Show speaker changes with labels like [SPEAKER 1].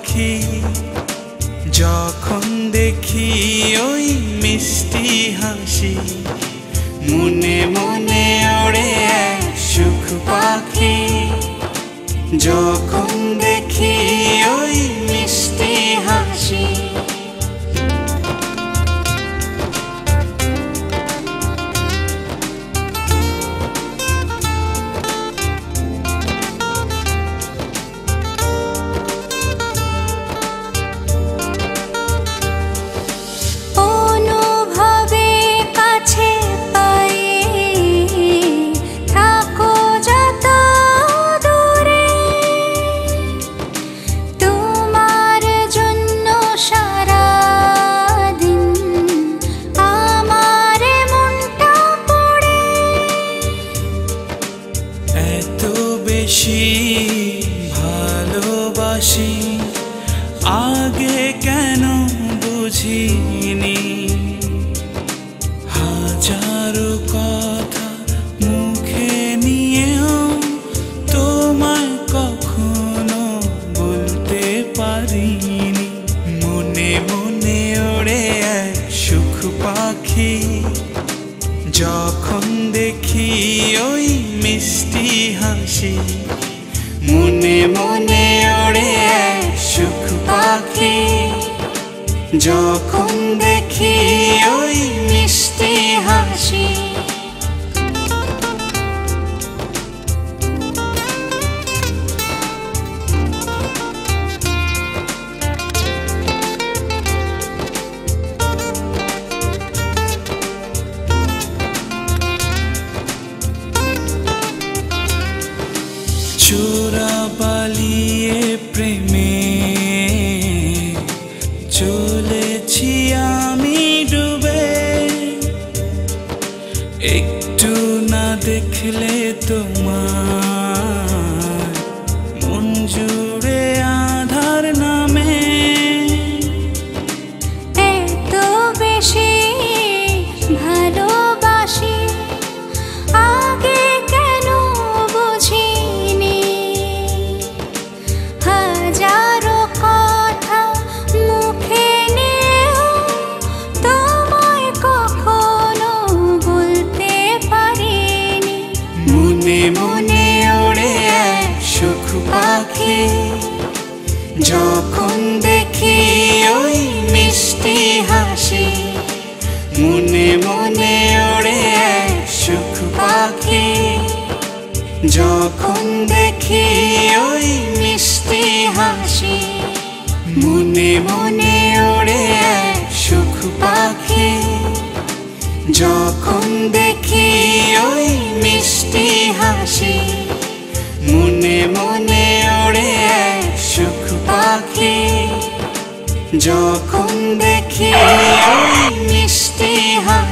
[SPEAKER 1] পাখি যখন দেখি ওই মিষ্টি হাসি মনে মনে ওড়ে এক সুখ পাখি যখন দেখি ওই মিষ্টি হাসি ভালোবাসি আগে কেন বুঝিনি হাজারো কথা মুখে নিয়েও তোমায় কখনো বলতে পারিনি মনে মনে ওড়ে এক সুখ পাখি যখন দেখি ওই মিষ্টি হাসি মনে মনে ওড়ে এক সুখ পাখি যখন দেখি ওই মিষ্টি হাসি চোরা পালিয়ে প্রেমে চলেছি আমি ডুবে একটু না দেখলে তোমার মন জুড়ে আধার নামে
[SPEAKER 2] এত বেশি ভালোবাসি আগে কেন বুঝিনি হাজারো কথা মুখে নিয়েও তোমায় কখনো বলতে পারিনি
[SPEAKER 1] মনে মনে ওড়ে এক সুখ পাখি যখন দেখি ওই মিষ্টি হাসি মনে মনে ওড়ে এক সুখ পাখি যখন দেখি ওই মিষ্টি হাসি মনে মনে ওড়ে এক সুখ পাখি যখন দেখি ওই মিষ্টি হাসি মনে মনে ওড়ে এক সুখ পাখি যখন দেখি ওই মিষ্টি হাসি।